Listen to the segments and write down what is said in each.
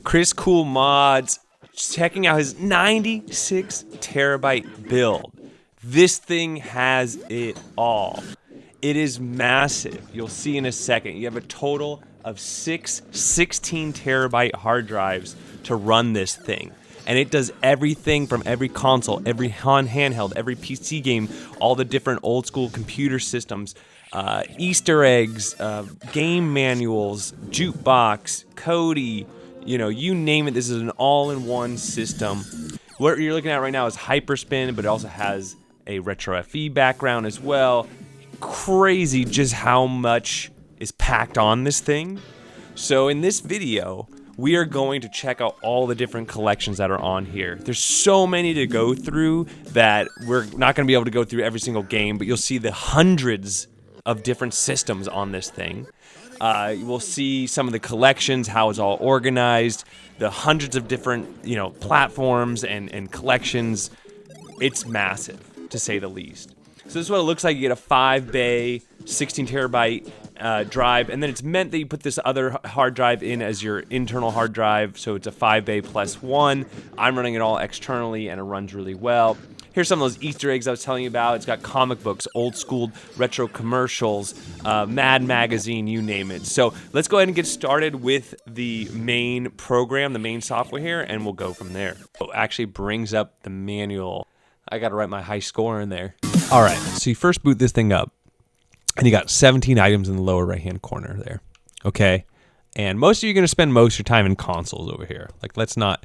Chris Cool Mods, checking out his 96 terabyte build. This thing has it all. It is massive. You'll see in a second. You have a total of 6 16 terabyte hard drives to run this thing. And it does everything from every console, every handheld, every PC game, all the different old school computer systems, Easter eggs, game manuals, jukebox, Kodi, you name it. This is an all-in-one system. What you're looking at right now is Hyperspin, but it also has a retro FE background as well. Crazy just how much is packed on this thing. So in this video, we are going to check out all the different collections that are on here. There's so many to go through that we're not going to be able to go through every single game, but you'll see the hundreds of different systems on this thing. We'll see some of the collections, how it's all organized, the hundreds of different, platforms and collections. It's massive, to say the least. So this is what it looks like. You get a 5-bay, 16 terabyte drive, and then it's meant that you put this other hard drive in as your internal hard drive, so it's a 5-bay plus 1. I'm running it all externally, and it runs really well. Here's some of those Easter eggs I was telling you about. It's got comic books, old school retro commercials, Mad Magazine, you name it. So let's go ahead and get started with the main program, the main software here, and we'll go from there. It actually brings up the manual. I got to write my high score in there. All right, so you first boot this thing up, and you got 17 items in the lower right-hand corner there, okay? And most of you are going to spend most of your time in consoles over here. Like, let's not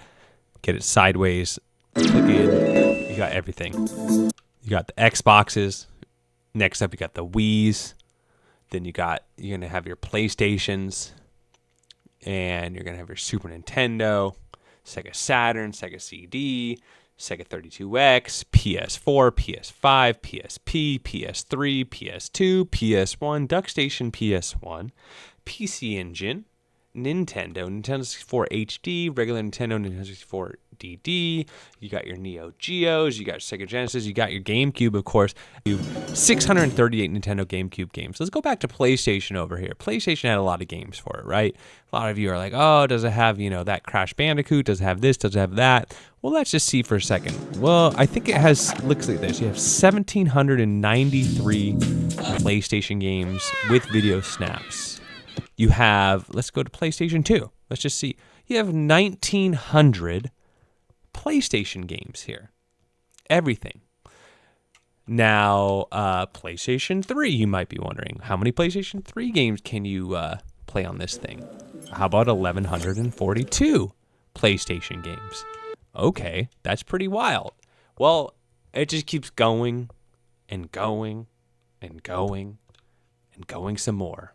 get it sideways. Click in. You got everything. You got the Xboxes. Next up, you got the Wiis. Then you're going to have your PlayStations. And you're going to have your Super Nintendo, Sega Saturn, Sega CD, Sega 32X, PS4, PS5, PSP, PS3, PS2, PS1, DuckStation PS1, PC Engine, Nintendo 64 HD, regular Nintendo 64 DD. You got your Neo Geos, you got Sega Genesis, you got your Gamecube, of course. 638 Nintendo Gamecube games. Let's go back to PlayStation over here. PlayStation had a lot of games for it, right? A lot of you are like, oh, does it have, that Crash Bandicoot? Does it have this? Does it have that? Well, let's just see for a second. Well, I think it looks like this. You have 1,793 PlayStation games with video snaps. You have, let's go to PlayStation 2. Let's just see. You have 1,900 PlayStation games here. Everything. Now, PlayStation 3, you might be wondering, how many PlayStation 3 games can you play on this thing? How about 1,142 PlayStation games? Okay, that's pretty wild. Well, it just keeps going and going and going and going some more.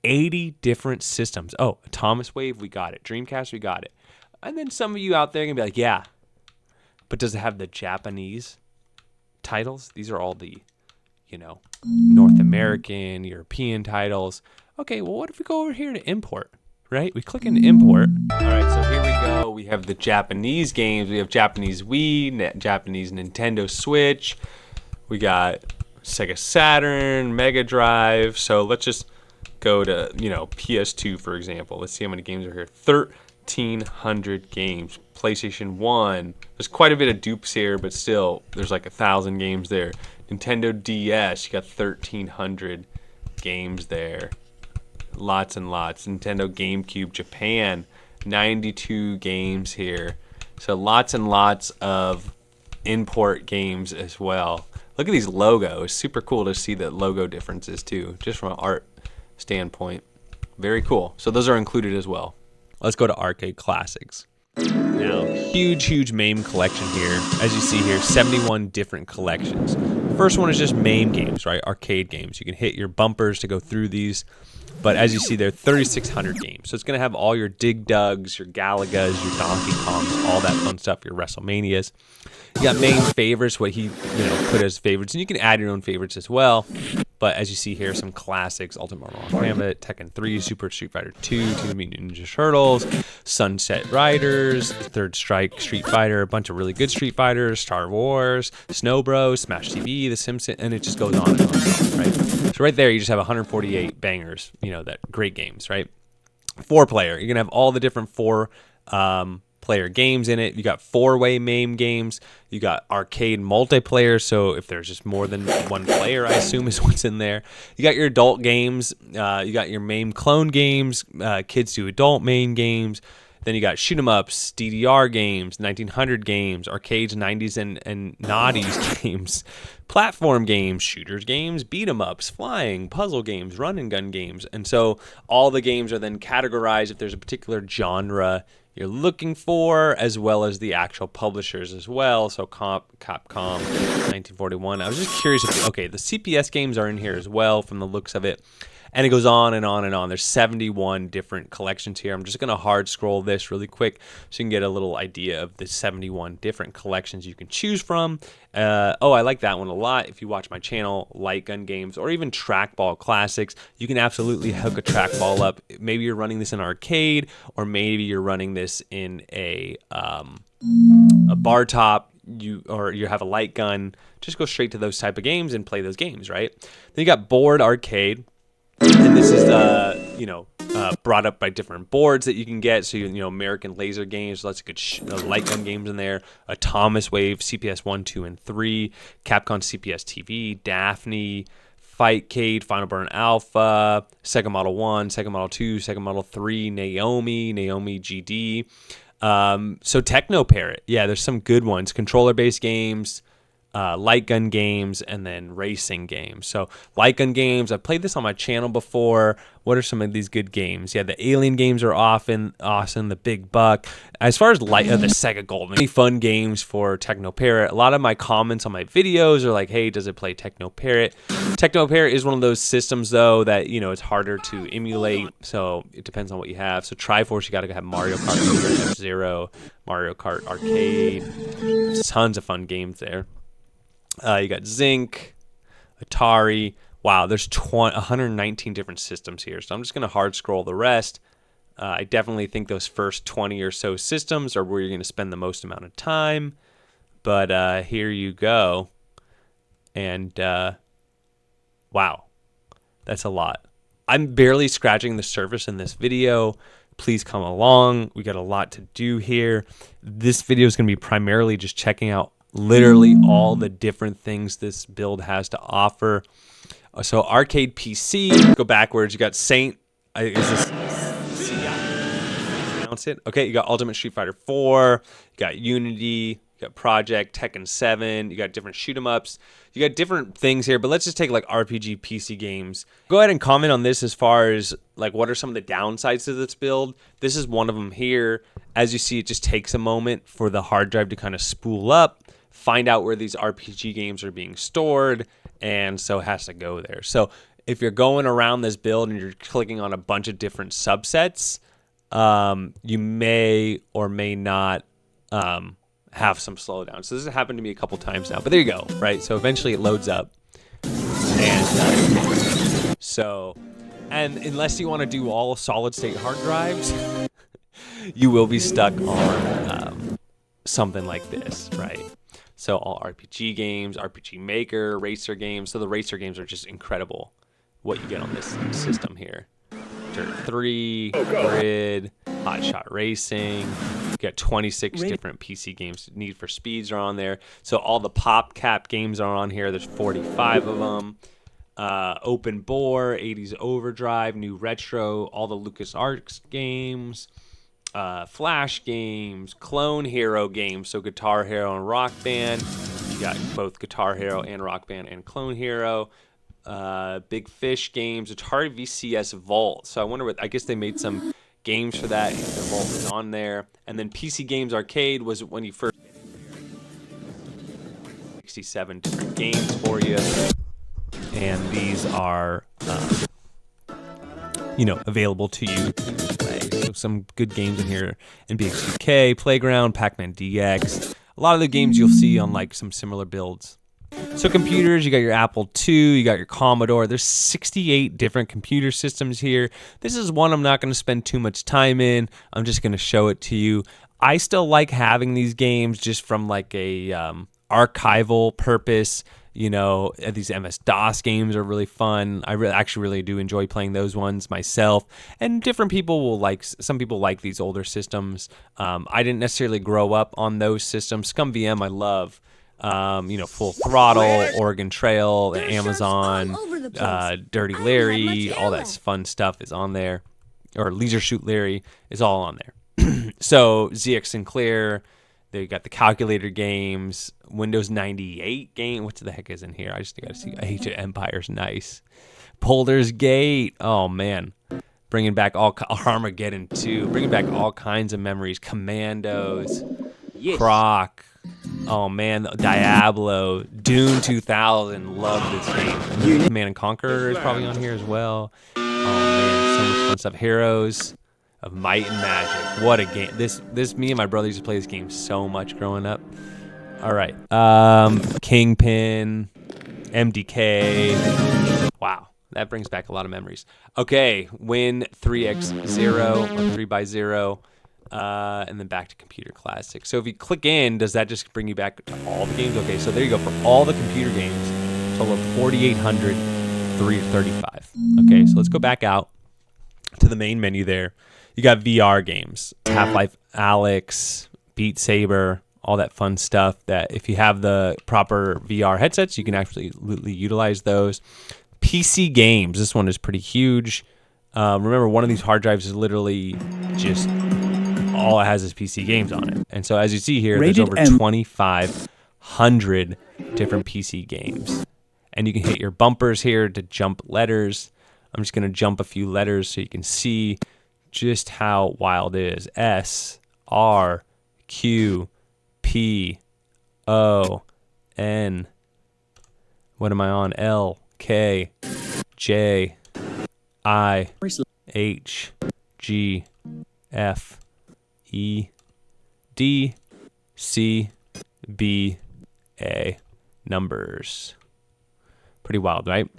80 different systems. Oh, Atomiswave, we got it. Dreamcast, we got it. And then some of you out there are going to be like, yeah, but does it have the Japanese titles? These are all the, North American, European titles. Okay, well, what if we go over here to import, right? We click into import. All right, so here we go. We have the Japanese games. We have Japanese Wii, Japanese Nintendo Switch. We got Sega Saturn, Mega Drive. So let's just go to, PS2, for example. Let's see how many games are here. 1,300 games. PlayStation 1. There's quite a bit of dupes here, but still, there's like 1,000 games there. Nintendo DS, you got 1,300 games there. Lots and lots. Nintendo GameCube Japan, 92 games here. So lots and lots of import games as well. Look at these logos. Super cool to see the logo differences too, just from an art standpoint. Very cool. So those are included as well. Let's go to Arcade Classics. Now, huge Mame collection here. As you see here, 71 different collections. The first one is just Mame games, right? Arcade games. You can hit your bumpers to go through these. But as you see, there are 3,600 games. So it's going to have all your Dig Dugs, your Galagas, your Donkey Kongs, all that fun stuff, your WrestleManias. You got Mame's favorites, what he put as favorites. And you can add your own favorites as well. But as you see here, some classics: Ultimate Mortal Kombat, Tekken 3, Super Street Fighter 2, Teenage Mutant Ninja Turtles, Sunset Riders, Third Strike, Street Fighter, a bunch of really good Street Fighters, Star Wars, Snow Bros, Smash TV, The Simpsons, and it just goes on and on and on, right? So right there, you just have 148 bangers, that great games, right? 4-player, you're going to have all the different 4 player games in it. You got 4-way Mame games. You got arcade multiplayer, so if there's just more than one player, I assume is what's in there. You got your adult games. You got your Mame clone games, kids to adult Mame games. Then you got shoot 'em ups, DDR games, 1900 games, arcades, 90s and noughties games, platform games, shooters games, beat 'em ups, flying, puzzle games, run and gun games. And so all the games are then categorized if there's a particular genre you're looking for, as well as the actual publishers as well. So Capcom, 1941. I was just curious if, okay, the CPS games are in here as well from the looks of it. And it goes on and on and on. There's 71 different collections here. I'm just going to hard scroll this really quick so you can get a little idea of the 71 different collections you can choose from. Oh, I like that one a lot. If you watch my channel, Light Gun Games, or even Trackball Classics, you can absolutely hook a trackball up. Maybe you're running this in arcade, or maybe you're running this in a bar top. You have a light gun. Just go straight to those type of games and play those games, right? Then you got board arcade. And this is, brought up by different boards that you can get. So, American Laser Games, lots of good light gun games in there. Atomiswave, CPS 1, 2, and 3. Capcom CPS TV, Daphne, Fightcade, Final Burn Alpha, Sega Model 1, Sega Model 2, Sega Model 3, Naomi GD. So Techno Parrot. Yeah, there's some good ones. Controller-based games. Light gun games, and then racing games. So light gun games, I've played this on my channel before. What are some of these good games? Yeah, the Alien games are often awesome. The Big Buck. As far as the Sega Gold, many fun games for Techno Parrot. A lot of my comments on my videos are like, hey, does it play Techno Parrot? Techno Parrot is one of those systems, though, that, it's harder to emulate. So it depends on what you have. So Triforce, you got to have Mario Kart, F-Zero, Mario Kart Arcade. Tons of fun games there. You got Zinc, Atari. Wow, there's 119 different systems here. So I'm just going to hard scroll the rest. I definitely think those first 20 or so systems are where you're going to spend the most amount of time. But here you go. And wow, that's a lot. I'm barely scratching the surface in this video. Please come along. We got a lot to do here. This video is going to be primarily just checking out literally all the different things this build has to offer. So arcade PC, go backwards. You got Saint. Is this pronounce it? Okay, you got Ultimate Street Fighter 4. You got Unity. You got Project, Tekken 7. You got different shoot 'em ups. You got different things here, but let's just take like RPG PC games. Go ahead and comment on this as far as like what are some of the downsides to this build. This is one of them here. As you see, it just takes a moment for the hard drive to kind of spool up, find out where these RPG games are being stored, and so it has to go there. So if you're going around this build and you're clicking on a bunch of different subsets, you may or may not have some slowdown. So this has happened to me a couple times now, but there you go, right? So eventually it loads up. And unless you want to do all solid state hard drives, you will be stuck on something like this, right? So all RPG games, RPG Maker, racer games. So the racer games are just incredible what you get on this system here. Dirt 3, Grid, Hot Shot Racing. You got 26 different PC games. Need for Speeds are on there. So all the PopCap games are on here. There's 45 of them. Open Bore, 80s Overdrive, New Retro, all the LucasArts games. Flash games, Clone Hero games, so Guitar Hero and Rock Band. You got both Guitar Hero and Rock Band and Clone Hero. Big Fish games, Atari VCS Vault. So I wonder I guess they made some games for that. The Vault was on there. And then PC Games Arcade was when you first 67 different games for you. And these are available to you. So some good games in here. NBX UK, Playground, Pac-Man DX. A lot of the games you'll see on like some similar builds. So computers, you got your Apple II, you got your Commodore. There's 68 different computer systems here. This is one I'm not going to spend too much time in. I'm just going to show it to you. I still like having these games just from like a archival purpose. You know, these MS-DOS games are really fun. I actually really do enjoy playing those ones myself. And different people will like, some people like these older systems. I didn't necessarily grow up on those systems. Scum VM I love. You know, Full Throttle, Oregon Trail, the Amazon, Dirty Larry, all that fun stuff is on there. Or Leisure Shoot Larry is all on there. So ZX Sinclair, they got the calculator games, Windows 98 game. What the heck is in here? I just got to see. Age of Empires, nice. Boulder's Gate. Oh man, bringing back all Armageddon 2, bringing back all kinds of memories. Commandos, Croc. Oh man, Diablo, Dune 2000. Love this game. Command and Conquer is probably on here as well. Oh man, so much fun stuff. Heroes of Might and Magic. What a game. This me and my brother used to play this game so much growing up. All right. Kingpin, MDK. Wow. That brings back a lot of memories. Okay. Win 3x0 or 3x0. And then back to Computer Classic. So if you click in, does that just bring you back to all the games? Okay. So there you go. For all the computer games, total of 4,835. Okay. So let's go back out to the main menu there. You got VR games, Half-Life Alyx, Beat Saber, all that fun stuff that if you have the proper VR headsets, you can actually utilize those. PC games, this one is pretty huge. Remember, one of these hard drives is literally just, all it has is PC games on it. And so as you see here, there's over 2,500 different PC games. And you can hit your bumpers here to jump letters. I'm just going to jump a few letters so you can see just how wild it is. S, R, Q, P, O, N. What am I on? L, K, J, I, H, G, F, E, D, C, B, A. Numbers. Pretty wild, right?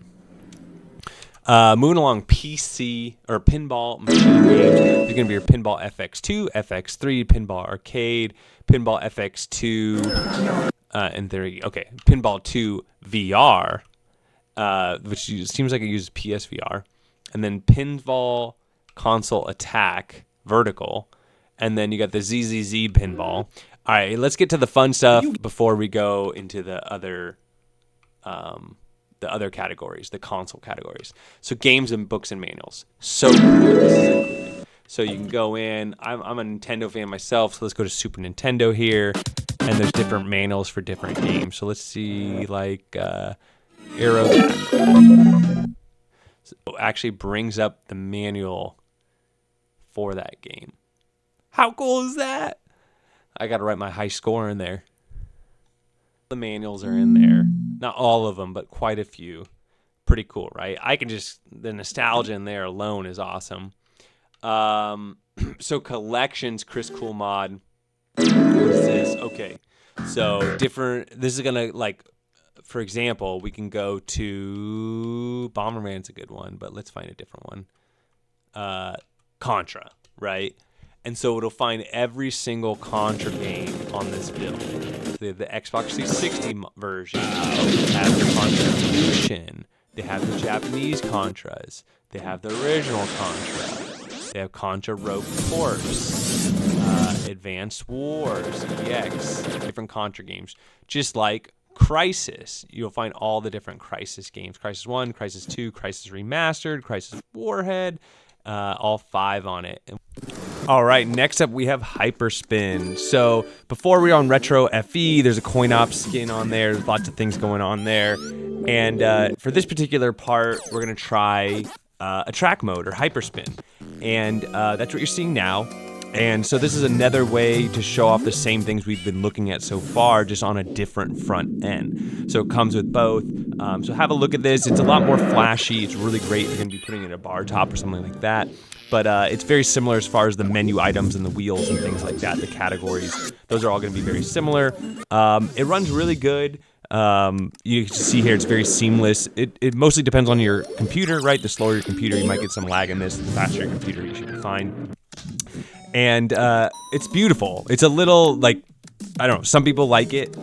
Moving along, PC or pinball machine games. There's going to be your Pinball FX2, FX3, Pinball Arcade, Pinball FX2, and there you go. Okay, Pinball 2 VR, which seems like it uses PSVR, and then Pinball Console Attack Vertical, and then you got the ZZZ Pinball. All right, let's get to the fun stuff before we go into the other categories, the console categories. So games and books and manuals. So so you can go in. I'm a Nintendo fan myself, so let's go to Super Nintendo here, and there's different manuals for different games. So let's see, like Arrow. So it actually brings up the manual for that game. How cool is that? I got to write my high score in there. The manuals are in there. Not all of them, but quite a few. Pretty cool, right? The nostalgia in there alone is awesome. So collections, Chris Cool Mod. What is this? Okay. So this is going to, like, for example, we can go to, Bomberman's a good one, but let's find a different one. Contra, right? And so it'll find every single Contra game on this build. They have the Xbox 360 version. They have the Contra Evolution. They have the Japanese Contras. They have the original Contra. They have Contra Rogue Corps, Advanced Wars, EX, different Contra games. Just like Crysis, you'll find all the different Crysis games. Crysis 1, Crysis 2, Crysis Remastered, Crysis Warhead, all 5 on it. All right, next up we have Hyperspin. So before we were on Retro FE, there's a coin op skin on there. There's lots of things going on there. And for this particular part, we're going to try a track mode or Hyperspin. And that's what you're seeing now. And so this is another way to show off the same things we've been looking at so far, just on a different front end. So it comes with both. So have a look at this. It's a lot more flashy. It's really great if you're going to be putting it in a bar top or something like that. But it's very similar as far as the menu items and the wheels and things like that, the categories. Those are all going to be very similar. It runs really good. You can see here it's very seamless. It mostly depends on your computer, right? The slower your computer, you might get some lag in this. The faster your computer, you should be fine. And it's beautiful. It's a little, like, I don't know. Some people like it.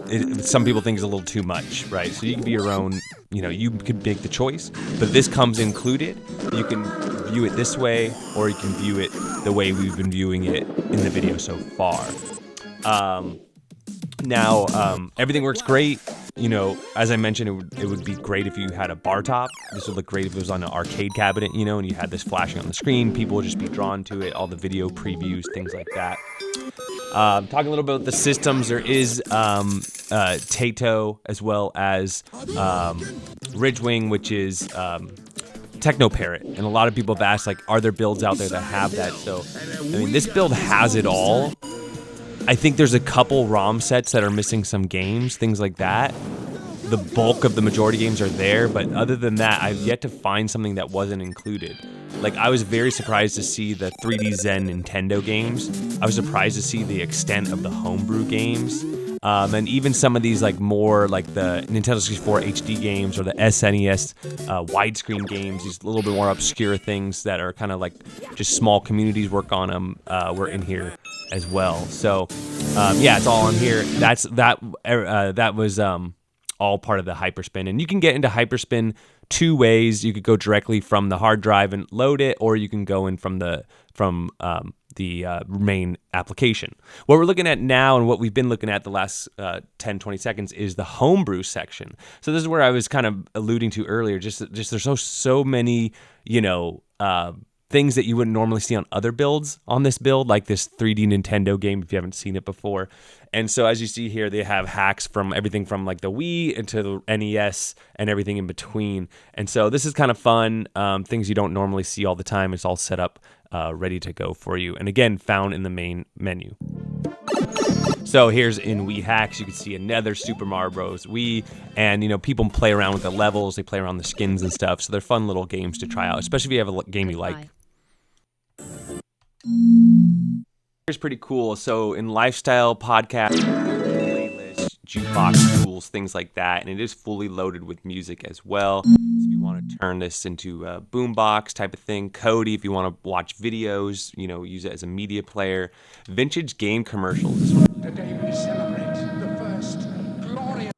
Some people think it's a little too much, right? So you can be your own, you could make the choice. But this comes included. You can view it this way, or you can view it the way we've been viewing it in the video so far. Now, everything works great. As I mentioned, it would be great if you had a bar top. This would look great if it was on an arcade cabinet, and you had this flashing on the screen. People would just be drawn to it, all the video previews, things like that. Talking a little bit about the systems, there is Taito as well as Ridgewing, which is Techno Parrot. And a lot of people have asked, like, are there builds out there that have that? So, this build has it all. I think there's a couple ROM sets that are missing some games, things like that. The bulk of the majority games are there, but other than that, I've yet to find something that wasn't included. Like, I was very surprised to see the 3D Zen Nintendo games. I was surprised to see the extent of the homebrew games. And even some of these, like, more like the Nintendo 64 HD games or the SNES widescreen games, these little bit more obscure things that are kind of like just small communities work on them, were in here as well. So, it's all on here. That was all part of the Hyperspin. And you can get into Hyperspin two ways. You could go directly from the hard drive and load it, or you can go in from the main application. What we're looking at now and what we've been looking at the last 10-20 seconds is the homebrew section. So this is where I was kind of alluding to earlier. Just there's so many things that you wouldn't normally see on other builds on this build, like this 3D Nintendo game if you haven't seen it before. And so as you see here, they have hacks from everything from like the Wii into the NES and everything in between. And so this is kind of fun, things you don't normally see all the time. It's all set up, ready to go for you. And again, found in the main menu. So here's in Wii Hacks, you can see another Super Mario Bros. Wii, and people play around with the levels, they play around the skins and stuff. So they're fun little games to try out, especially if you have a game you like. Here's pretty cool. So in lifestyle, podcast, playlist, jukebox tools, things like that, and it is fully loaded with music as well. So if you want to turn this into a boombox type of thing, Kodi, if you want to watch videos, use it as a media player. Vintage game commercials. Today we celebrate the first glorious.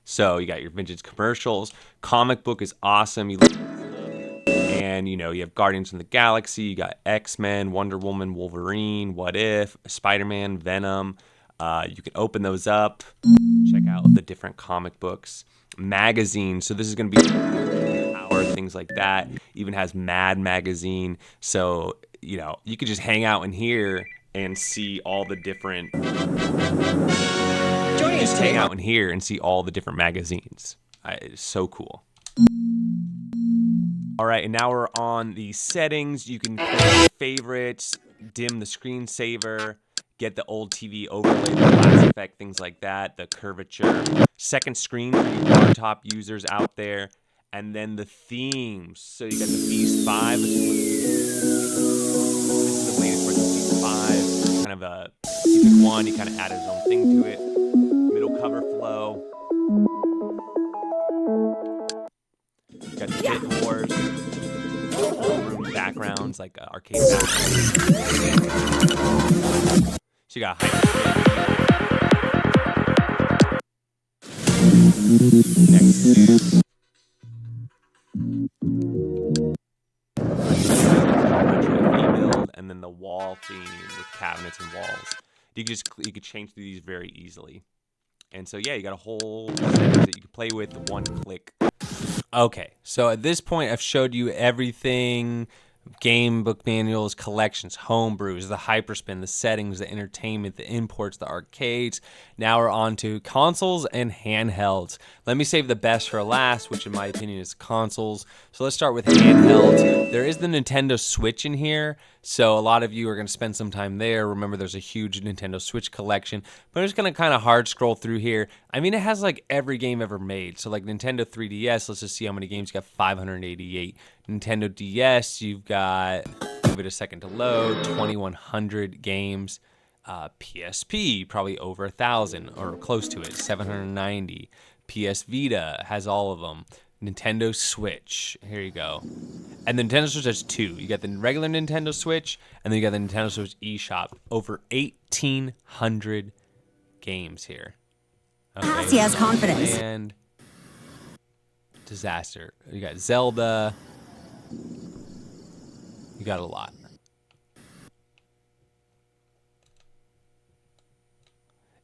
So you got your vintage commercials. Comic book is awesome. And you have Guardians of the Galaxy. You got X-Men, Wonder Woman, Wolverine, What If, Spider-Man, Venom. You can open those up. Check out the different comic books. Magazines. So this is going to be Power, things like that. Even has Mad Magazine. So you could just hang out in here and see all the different. Just hang out in here and see all the different magazines. It's so cool. All right, and now we're on the settings. You can play favorites, dim the screensaver, get the old TV overlay, the glass effect, things like that, the curvature. Second screen for you bar top users out there. And then the themes. So you got the Beast 5. This is the latest version of Beast 5. Kind of you pick one, you kind of add his own thing to it. Middle cover flow. You got the Pit Wars, room backgrounds like arcade backgrounds. So you got Hyperspin. Next build, and then the wall theme with cabinets and walls. You could change these very easily. And so, you got a whole settings that you can play with one click. Okay, so at this point, I've showed you everything. Game book manuals, collections, homebrews, the Hyperspin, the settings, the entertainment, the imports, the arcades. Now we're on to consoles and handhelds. Let me save the best for last, which in my opinion is consoles. So let's start with handhelds. There is the Nintendo Switch in here, so a lot of you are going to spend some time there. Remember, there's a huge Nintendo Switch collection, but I'm just going to kind of hard scroll through here. I mean, it has like every game ever made. So like Nintendo 3DS, let's just see how many games you got. 588. Nintendo DS, you've got, give it a second to load, 2,100 games. PSP, probably over 1,000 or close to it, 790. PS Vita has all of them. Nintendo Switch. Here you go. And the Nintendo Switch has two. You got the regular Nintendo Switch, and then you got the Nintendo Switch eShop. Over 1,800 games here. Okay. He has confidence. And disaster. You got Zelda. You got a lot.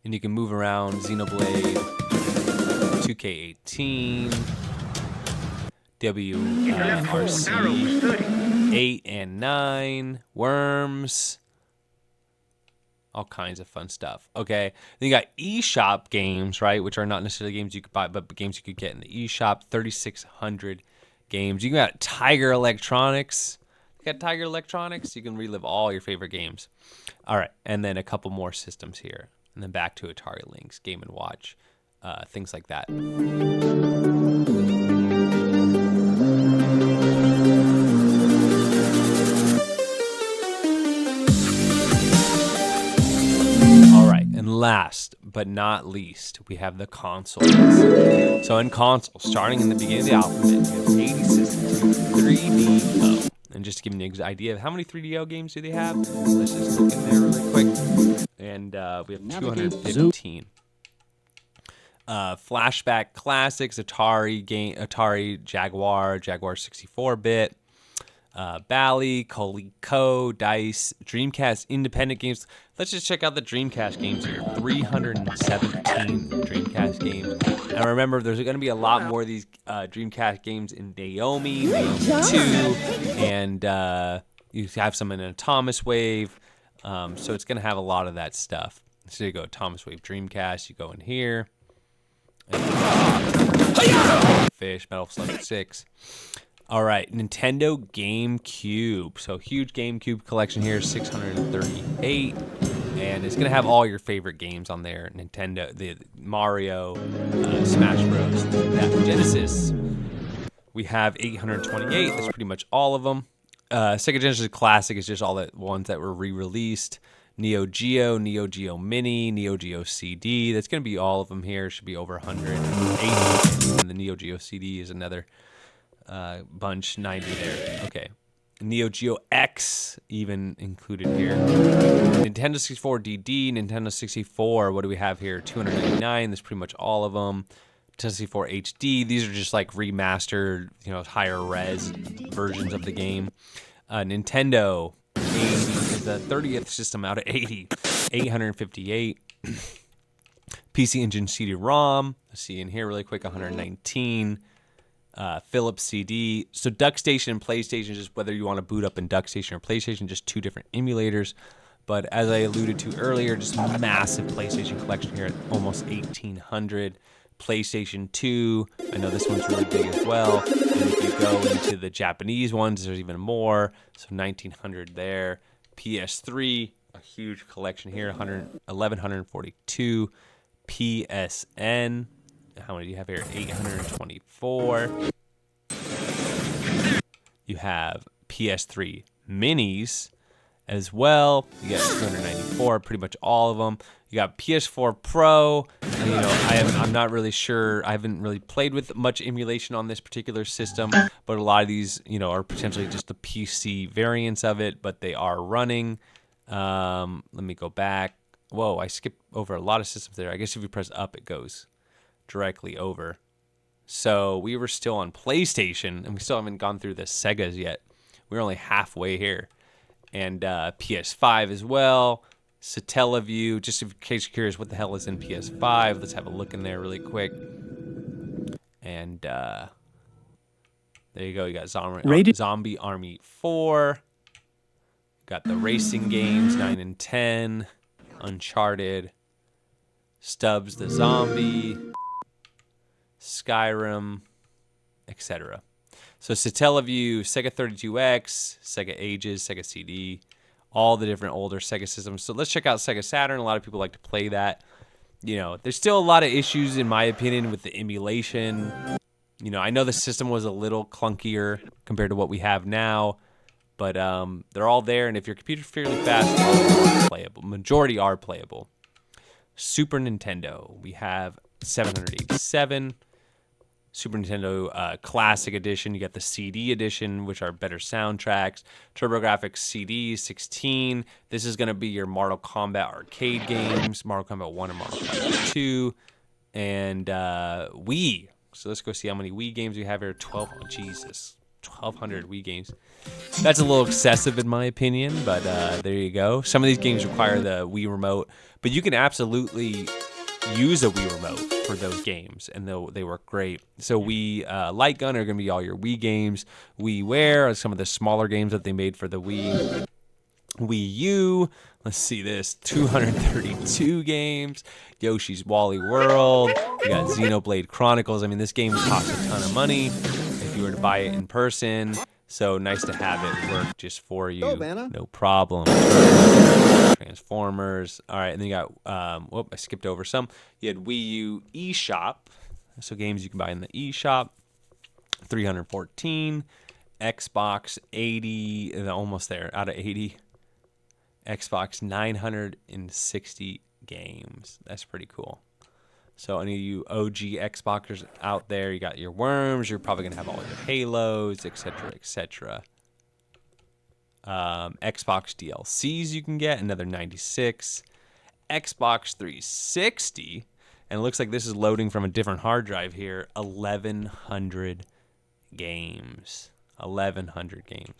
And you can move around Xenoblade, 2K18, WRC, 8 and 9, Worms, all kinds of fun stuff. Okay, then you got eShop games, right, which are not necessarily games you could buy, but games you could get in the eShop, 3,600 games. You got Tiger Electronics. You got Tiger Electronics. You can relive all your favorite games. All right, and then a couple more systems here. And then back to Atari Lynx, Game & Watch, things like that. All right, and last but not least, we have the consoles. So in consoles, starting in the beginning of the alphabet, you have 80 systems, 3DO. And just to give you an idea of how many 3DO games do they have, let's just look in there really quick. And we have 215. Flashback Classics, Atari Jaguar 64-bit, Bally, Coleco, Dice, Dreamcast independent games. Let's just check out the Dreamcast games here. 317 Dreamcast games. And remember, there's going to be a lot more of these Dreamcast games in Naomi 2, and you have some in Atomiswave. So it's going to have a lot of that stuff. So you go Atomiswave Dreamcast, you go in here. Fish, Metal Slug 6. All right, Nintendo GameCube. So huge GameCube collection here, 638. And it's going to have all your favorite games on there. Nintendo, the Mario, Smash Bros, Genesis. We have 828. That's pretty much all of them. Sega Genesis Classic is just all the ones that were re-released. Neo Geo, Neo Geo Mini, Neo Geo CD. That's going to be all of them here. Should be over 180. And the Neo Geo CD is another bunch, 90 there. Okay. Neo Geo X even included here. Nintendo 64 DD, Nintendo 64, what do we have here? 299. That's pretty much all of them. Nintendo 64 HD. These are just like remastered, higher res versions of the game. Nintendo 80 is the 30th system out of 80. 858. PC Engine CD-ROM. Let's see in here really quick. 119. Philips CD. So DuckStation and PlayStation, just whether you want to boot up in DuckStation or PlayStation, just two different emulators. But as I alluded to earlier, just a massive PlayStation collection here at almost 1,800. PlayStation 2, I know this one's really big as well. And if you go into the Japanese ones, there's even more. So 1,900 there. PS3, a huge collection here, 1,142. PSN, how many do you have here? 824. You have PS3 minis as well. You got 294, pretty much all of them. You got PS4 Pro. I'm not really sure. I haven't really played with much emulation on this particular system, but a lot of these, are potentially just the PC variants of it, but they are running. Let me go back. Whoa, I skipped over a lot of systems there. I guess if you press up, it goes directly over. So we were still on PlayStation, and we still haven't gone through the Segas yet. We're only halfway here. And PS5 as well. Satellaview, just in case you're curious what the hell is in PS5, let's have a look in there really quick. And there you go. You got Zombie Army 4. Got the racing games, 9 and 10. Uncharted. Stubbs the Zombie. Skyrim, etc. So Satellaview, Sega 32X, Sega Ages, Sega CD, all the different older Sega systems. So let's check out Sega Saturn. A lot of people like to play that. There's still a lot of issues, in my opinion, with the emulation. I know the system was a little clunkier compared to what we have now, but they're all there. And if your computer's fairly fast, all of them are playable. Majority are playable. Super Nintendo, we have 787. Super Nintendo Classic Edition. You got the CD Edition, which are better soundtracks. TurboGrafx CD 16. This is going to be your Mortal Kombat arcade games, Mortal Kombat 1 and Mortal Kombat 2, and Wii. So let's go see how many Wii games we have here. 1,200 Wii games. That's a little excessive in my opinion, but there you go. Some of these games require the Wii remote, but you can absolutely use a Wii remote for those games, and they work great. So Wii Light Gun are going to be all your Wii games. WiiWare are some of the smaller games that they made for the Wii. Wii U, let's see this, 232 games. Yoshi's Woolly World. You got Xenoblade Chronicles. I mean, this game costs a ton of money if you were to buy it in person. So nice to have it work just for you. No problem. Transformers. All right, and then you got, I skipped over some. You had Wii U eShop. So games you can buy in the eShop. 314. Xbox 80, almost there, out of 80. Xbox 960 games. That's pretty cool. So any of you OG Xboxers out there, you got your Worms, you're probably going to have all your Halos, etc., etc. Xbox DLCs you can get, another 96. Xbox 360, and it looks like this is loading from a different hard drive here, 1,100 games. 1,100 games.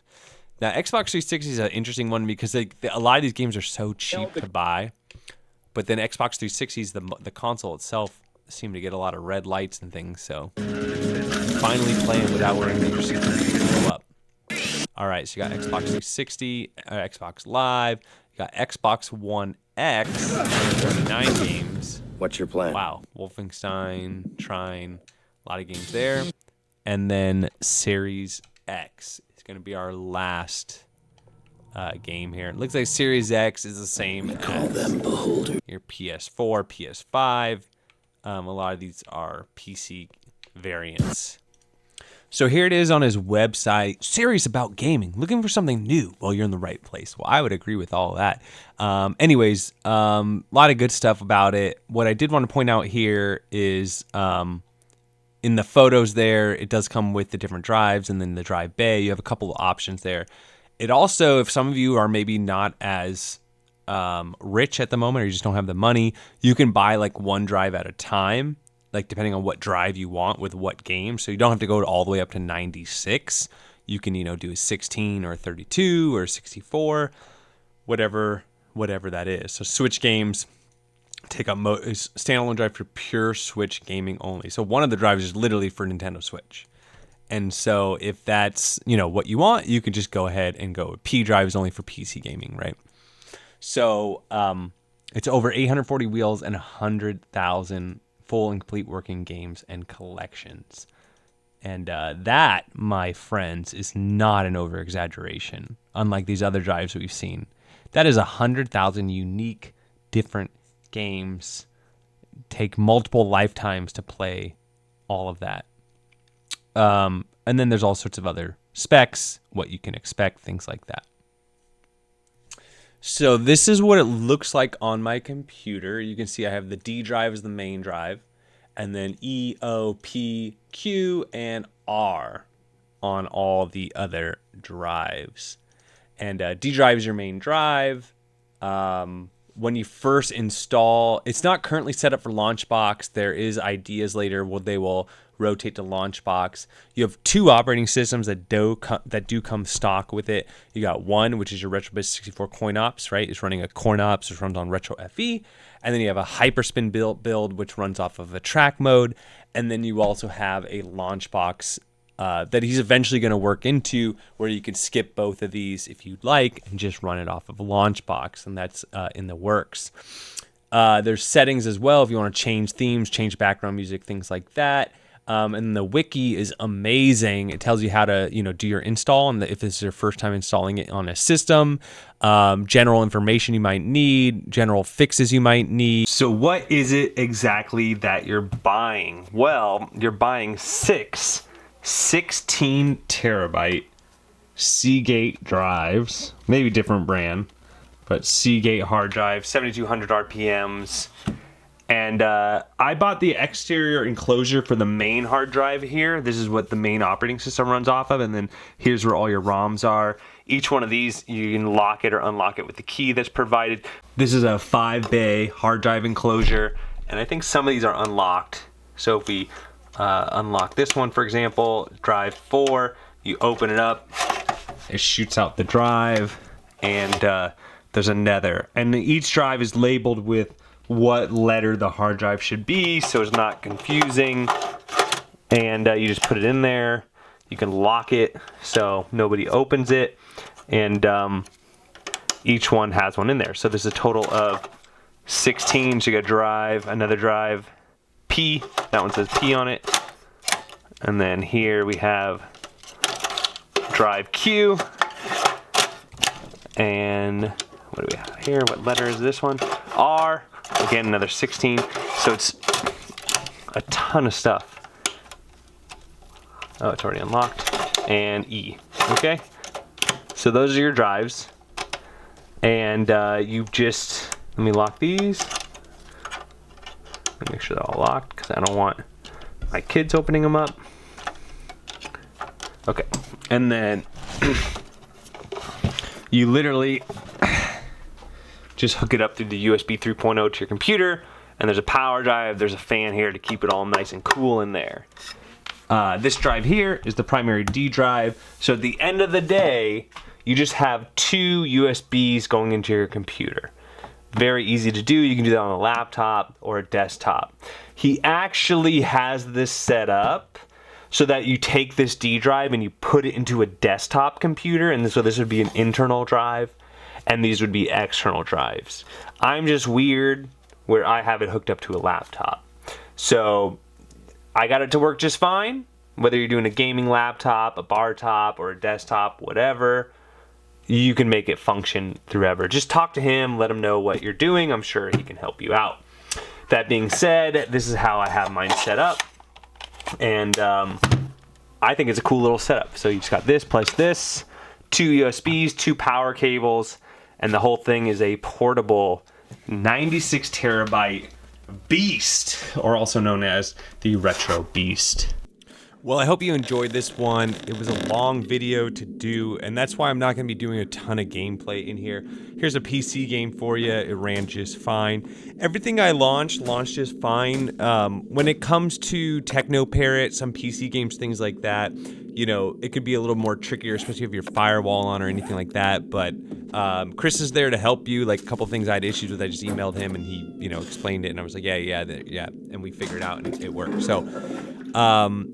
Now, Xbox 360 is an interesting one because a lot of these games are so cheap to buy. But then Xbox 360's the console itself seemed to get a lot of red lights and things, so finally playing without worrying that your system is going to blow up. All right, so you got Xbox 360, Xbox Live, you got Xbox One X, 39 games. What's your plan? Wow, Wolfenstein, Trine, a lot of games there. And then Series X is going to be our last game here. It looks like Series X is the same as your PS4, PS5. A lot of these are PC variants. So here it is on his website. Serious about gaming, looking for something new. Well, you're in the right place. Well, I would agree with all of that. Anyways, a lot of good stuff about it. What I did want to point out here is in the photos there, it does come with the different drives, and then the drive bay. You have a couple of options there. It also, if some of you are maybe not as rich at the moment, or you just don't have the money, you can buy like one drive at a time, like depending on what drive you want with what game. So you don't have to go all the way up to 96. You can, do a 16 or a 32 or a 64, whatever that is. So Switch games take up standalone drive for pure Switch gaming only. So one of the drives is literally for Nintendo Switch. And so if that's, what you want, you can just go ahead and go. P drive is only for PC gaming, right? So it's over 840 wheels and 100,000 full and complete working games and collections. And that, my friends, is not an over-exaggeration, unlike these other drives we've seen. That is 100,000 unique, different games. Take multiple lifetimes to play all of that. And then there's all sorts of other specs, what you can expect, things like that. So this is what it looks like on my computer. You can see I have the D drive as the main drive, and then E, O, P, Q, and R on all the other drives. And D drive is your main drive. When you first install, it's not currently set up for Launchbox. There is ideas later where they will rotate to Launchbox. You have two operating systems that do come stock with it. You got one, which is your RetroBiz 64 CoinOps, right? It's running a CoinOps, which runs on Retro FE. And then you have a Hyperspin build, which runs off of a track mode. And then you also have a Launchbox that he's eventually going to work into, where you can skip both of these if you'd like and just run it off of a Launchbox, and that's in the works. There's settings as well if you want to change themes, change background music, things like that. And the wiki is amazing. It tells you how to, do your install, and if this is your first time installing it on a system, general information you might need, general fixes you might need. So what is it exactly that you're buying? Well, you're buying 6 16 terabyte Seagate drives, maybe different brand, but Seagate hard drive, 7200 RPMs, And I bought the exterior enclosure for the main hard drive here. This is what the main operating system runs off of. And then here's where all your ROMs are. Each one of these, you can lock it or unlock it with the key that's provided. This is a 5-bay hard drive enclosure. And I think some of these are unlocked. So if we unlock this one, for example, drive 4, you open it up, it shoots out the drive, and there's another. And each drive is labeled with what letter the hard drive should be, so it's not confusing. And you just put it in there. You can lock it so nobody opens it. And each one has one in there. So there's a total of 16. So you got drive, another drive, P. That one says P on it. And then here we have drive Q. And what do we have here? What letter is this one? R. Again, another 16. So it's a ton of stuff. Oh, it's already unlocked. And E. Okay. So those are your drives. And you just, let me lock these. Make sure they're all locked because I don't want my kids opening them up. Okay. And then you literally just hook it up through the USB 3.0 to your computer, and there's a power drive, there's a fan here to keep it all nice and cool in there. This drive here is the primary D drive, so at the end of the day, you just have 2 USBs going into your computer. Very easy to do. You can do that on a laptop or a desktop. He actually has this set up so that you take this D drive and you put it into a desktop computer, and so this would be an internal drive, and these would be external drives. I'm just weird where I have it hooked up to a laptop. So I got it to work just fine, whether you're doing a gaming laptop, a bar top, or a desktop, whatever. You can make it function through. Just talk to him, let him know what you're doing. I'm sure he can help you out. That being said, this is how I have mine set up. And I think it's a cool little setup. So you just got this plus this, 2 USBs, 2 power cables, and the whole thing is a portable 96 terabyte beast, or also known as the Retro Beast. Well, I hope you enjoyed this one. It was a long video to do, and that's why I'm not going to be doing a ton of gameplay in here. Here's a PC game for you. It ran just fine. Everything I launched just fine. When it comes to Techno Parrot, some PC games, things like that, you know, it could be a little more trickier, especially if you have your firewall on or anything like that. But Chris is there to help you. Like a couple things I had issues with, I just emailed him and he, you know, explained it, and I was like, yeah, and we figured it out and it worked. So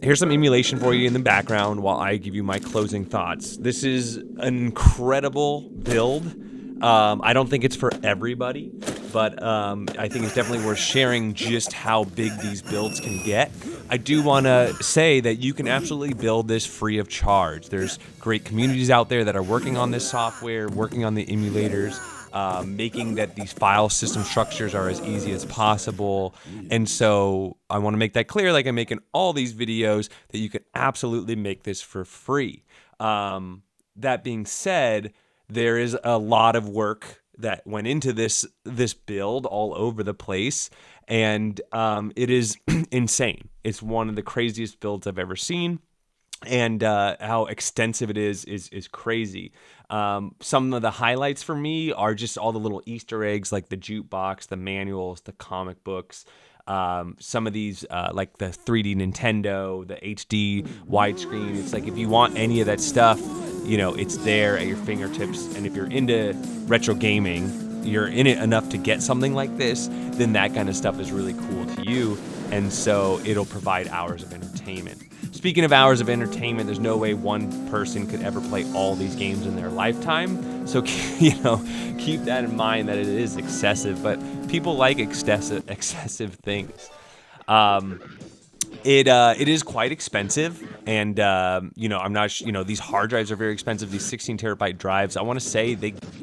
here's some emulation for you in the background while I give you my closing thoughts. This is an incredible build. I don't think it's for everybody, but I think it's definitely worth sharing just how big these builds can get. I do want to say that you can absolutely build this free of charge. There's great communities out there that are working on this software, working on the emulators, making that these file system structures are as easy as possible. And so I want to make that clear, like I'm making all these videos, that you can absolutely make this for free. That being said, there is a lot of work that went into this build all over the place, and it is insane. It's one of the craziest builds I've ever seen, and how extensive it is crazy. Some of the highlights for me are just all the little Easter eggs, like the jukebox, the manuals, the comic books. Some of these, like the 3D Nintendo, the HD widescreen. It's like if you want any of that stuff, you know, it's there at your fingertips. And if you're into retro gaming, you're in it enough to get something like this, then that kind of stuff is really cool to you. And so it'll provide hours of entertainment. Speaking of hours of entertainment, there's no way one person could ever play all these games in their lifetime. So, you know, keep that in mind, that it is excessive, but people like excessive things. It is quite expensive, and you know, I'm not, you know, these hard drives are very expensive. These 16 terabyte drives, I want to say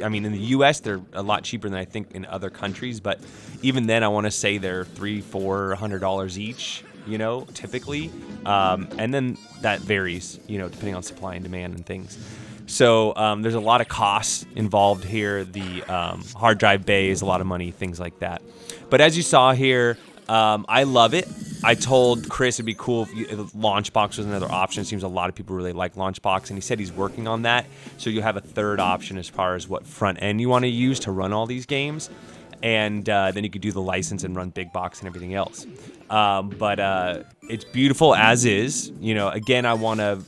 I mean, in the U.S. they're a lot cheaper than I think in other countries, but even then, I want to say they're $300-400 each. You know, typically, and then that varies, you know, depending on supply and demand and things. So there's a lot of costs involved here. The hard drive bay is a lot of money, things like that. But as you saw here, I love it. I told Chris it'd be cool if Launchbox was another option. It seems a lot of people really like Launchbox, and he said he's working on that. So you'll have a third option as far as what front end you want to use to run all these games. And then you could do the license and run big box and everything else. But it's beautiful as is. You know, again,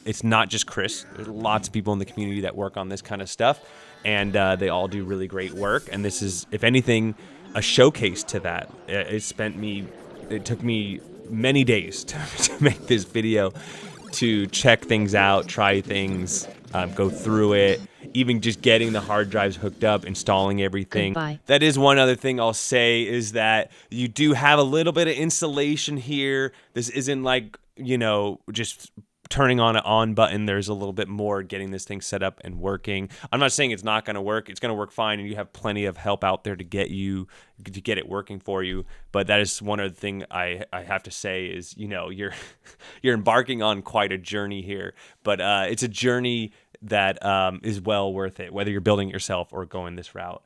it's not just Chris. There's lots of people in the community that work on this kind of stuff, and they all do really great work. And this is, if anything, a showcase to that. It took me many days to make this video, to check things out, try things, go through it, even just getting the hard drives hooked up, installing everything. Goodbye. That is one other thing I'll say, is that you do have a little bit of installation here. This isn't like, you know, just turning on an on button. There's a little bit more getting this thing set up and working. I'm not saying it's not going to work. It's going to work fine, and you have plenty of help out there to get it working for you. But that is one other thing I have to say is, you know, you're embarking on quite a journey here, but it's a journey that is well worth it, whether you're building it yourself or going this route.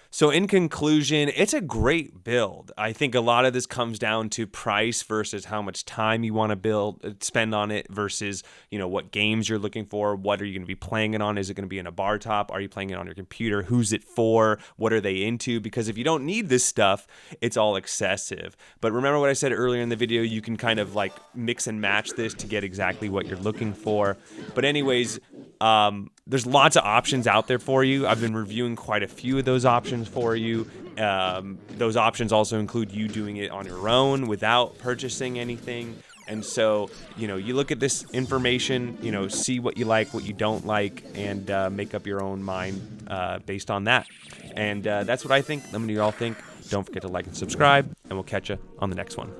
So in conclusion, it's a great build. I think a lot of this comes down to price versus how much time you want to spend on it versus, you know, what games you're looking for. What are you going to be playing it on? Is it going to be in a bar top? Are you playing it on your computer? Who's it for? What are they into? Because if you don't need this stuff, it's all excessive. But remember what I said earlier in the video, you can kind of like mix and match this to get exactly what you're looking for. But anyways, there's lots of options out there for you. I've been reviewing quite a few of those options for you. Those options also include you doing it on your own without purchasing anything. And so, you know, you look at this information, you know, see what you like, what you don't like, and make up your own mind based on that. And that's what I think. Let me know what you all think. Don't forget to like and subscribe, and we'll catch you on the next one.